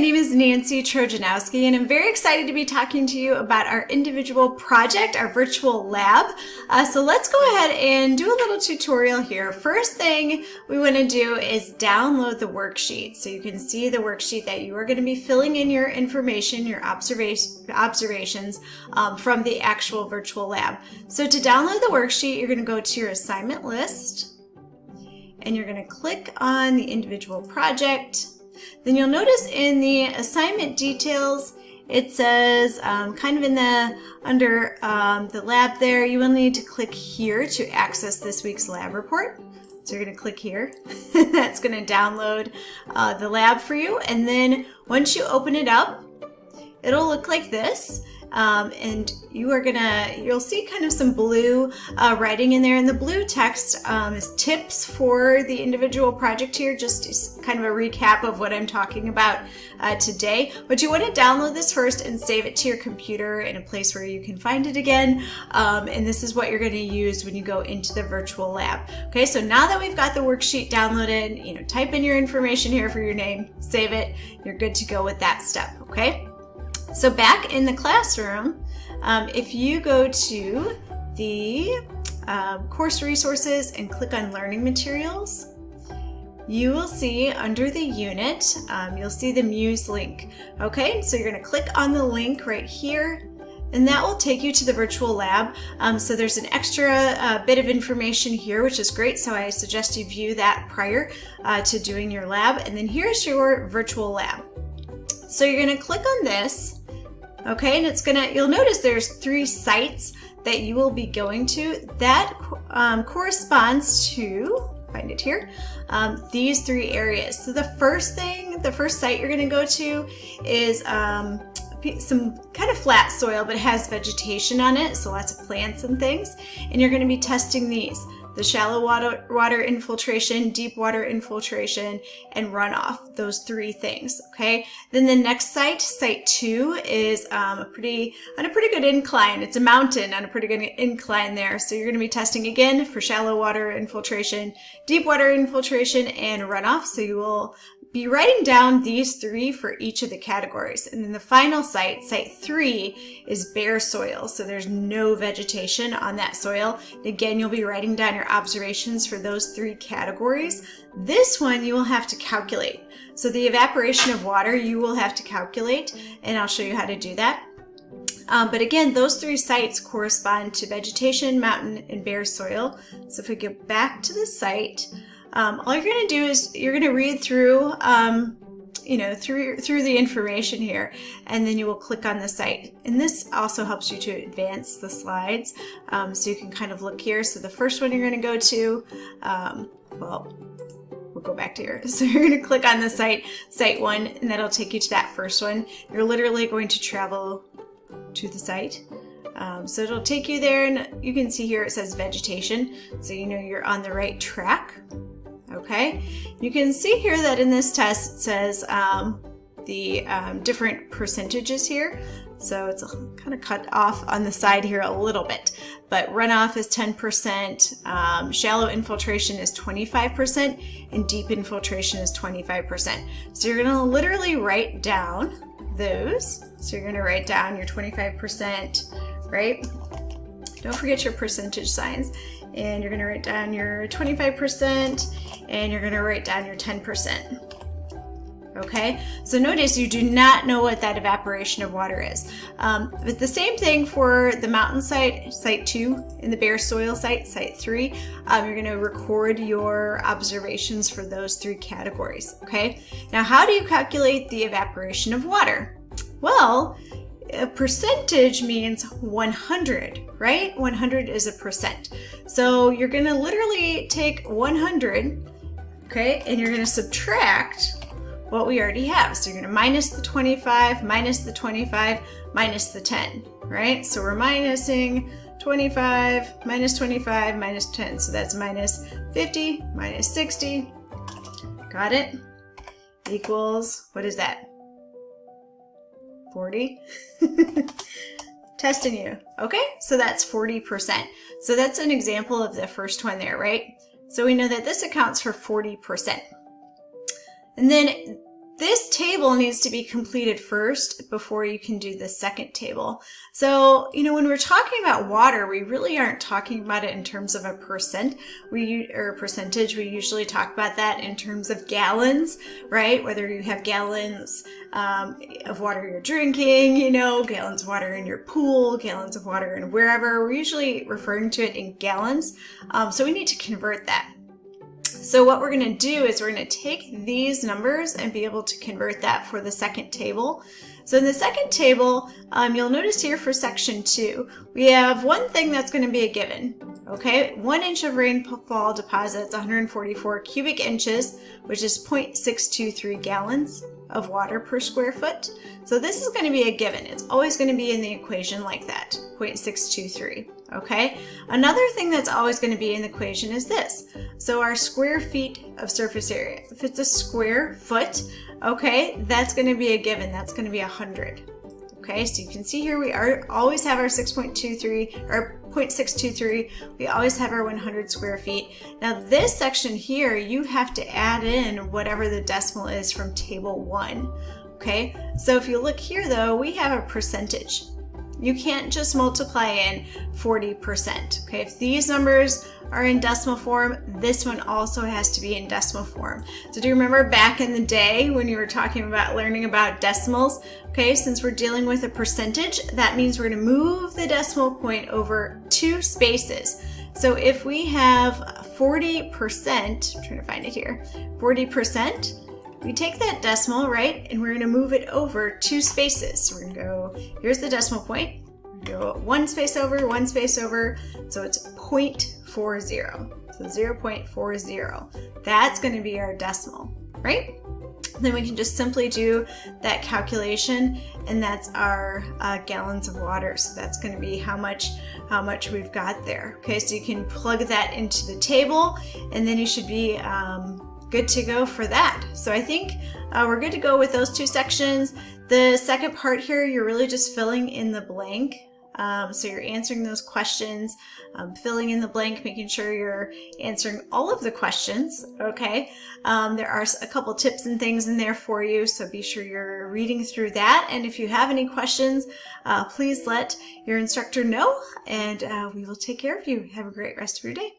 name is Nancy Trojanowski, and I'm very excited to be talking to you about our individual project, our virtual lab. So let's go ahead and do a little tutorial here. First thing we want to do is download the worksheet. So you can see the worksheet that you are going to be filling in your information, your observations from the actual virtual lab. So to download the worksheet, you're going to go to your assignment list, and you're going to click on the individual project. Then you'll notice in the assignment details, it says kind of in the under the lab there, you will need to click here to access this week's lab report. So you're going to click here. That's going to download the lab for you. And then once you open it up, it'll look like this. And you'll see kind of some blue writing in there, and the blue text is tips for the individual project here, just kind of a recap of what I'm talking about today. But you want to download this first and save it to your computer in a place where you can find it again, and this is what you're going to use when you go into the virtual lab. Okay, so now that we've got the worksheet downloaded, type in your information here for your name, save it, you're good to go with that step. Okay. So back in the classroom, if you go to the course resources and click on learning materials, you will see under the unit, you'll see the Muse link. Okay, so you're going to click on the link right here, and that will take you to the virtual lab. So there's an extra bit of information here, which is great. So I suggest you view that prior to doing your lab. And then here's your virtual lab. So you're going to click on this, okay, and you'll notice there's 3 sites that you will be going to. That corresponds to, find it here, these 3 areas. So the first site you're going to go to is some kind of flat soil, but it has vegetation on it, so lots of plants and things. And you're going to be testing these: the shallow water infiltration, deep water infiltration, and runoff, those 3 things, okay? Then the next site, site 2, is on a pretty good incline. It's a mountain on a pretty good incline there. So you're gonna be testing again for shallow water infiltration, deep water infiltration, and runoff. So you will be writing down these 3 for each of the categories. And then the final site, site 3, is bare soil. So there's no vegetation on that soil. And again, you'll be writing down your observations for those 3 categories. This one you will have to calculate. So the evaporation of water you will have to calculate, and I'll show you how to do that. But again, those 3 sites correspond to vegetation, mountain, and bare soil. So if we go back to the site, all you're going to do is you're going to read through, through the information here, and then you will click on the site. And this also helps you to advance the slides, so you can kind of look here. So the first one you're going to go to, we'll go back to here. So you're going to click on the site 1, and that'll take you to that first one. You're literally going to travel to the site. So it'll take you there, and you can see here it says vegetation, so you know you're on the right track. Okay, you can see here that in this test it says the different percentages here. So it's kind of cut off on the side here a little bit, but runoff is 10%, shallow infiltration is 25%, and deep infiltration is 25%. So you're going to literally write down those. So you're going to write down your 25%, right? Don't forget your percentage signs. And you're going to write down your 25%, and you're going to write down your 10%. Okay, so notice you do not know what that evaporation of water is. But the same thing for the mountain site, site 2, and the bare soil site, site 3. You're going to record your observations for those 3 categories. Okay, now how do you calculate the evaporation of water? Well, a percentage means 100, right? 100 is a percent. So you're going to literally take 100, okay, and you're going to subtract what we already have. So you're going to minus the 25, minus the 25, minus the 10, right? So we're minusing 25, minus 25, minus 10. So that's minus 50, minus 60. Got it? Equals, what is that? 40. Testing you. Okay, so that's 40%. So that's an example of the first one there, right? So we know that this accounts for 40%. And then this table needs to be completed first before you can do the second table. So, when we're talking about water, we really aren't talking about it in terms of a percentage. We usually talk about that in terms of gallons, right? Whether you have gallons of water you're drinking, gallons of water in your pool, gallons of water in wherever. We're usually referring to it in gallons. So we need to convert that. So what we're going to do is we're going to take these numbers and be able to convert that for the second table. So in the second table, you'll notice here for section 2, we have one thing that's going to be a given. Okay, 1 inch of rainfall deposits 144 cubic inches, which is 0.623 gallons of water per square foot. So this is going to be a given. It's always going to be in the equation like that, 0.623. Okay, another thing that's always going to be in the equation is this. So our square feet of surface area, if it's a square foot, okay, that's going to be a given. That's going to be 100. Okay, so you can see here we always have our 6.23 or 0.623. We always have our 100 square feet. Now this section here, you have to add in whatever the decimal is from table 1. Okay, so if you look here though, we have a percentage. You can't just multiply in 40%. Okay, if these numbers are in decimal form, this one also has to be in decimal form. So do you remember back in the day when you were talking about learning about decimals? Okay, since we're dealing with a percentage, that means we're going to move the decimal point over 2 spaces. So if we have 40%, I'm trying to find it here, 40%, we take that decimal, right, and we're going to move it over 2 spaces. So we're going to go, here's the decimal point, we're going to go 1 space over, 1 space over, so it's 0.40, so 0.40. That's going to be our decimal, right? Then we can just simply do that calculation, and that's our gallons of water. So that's going to be how much we've got there. Okay, so you can plug that into the table, and then you should be good to go for that. So I think we're good to go with those 2 sections. The second part here, you're really just filling in the blank. So you're answering those questions, filling in the blank, making sure you're answering all of the questions, okay? There are a couple tips and things in there for you, so be sure you're reading through that. And if you have any questions, please let your instructor know, and we will take care of you. Have a great rest of your day.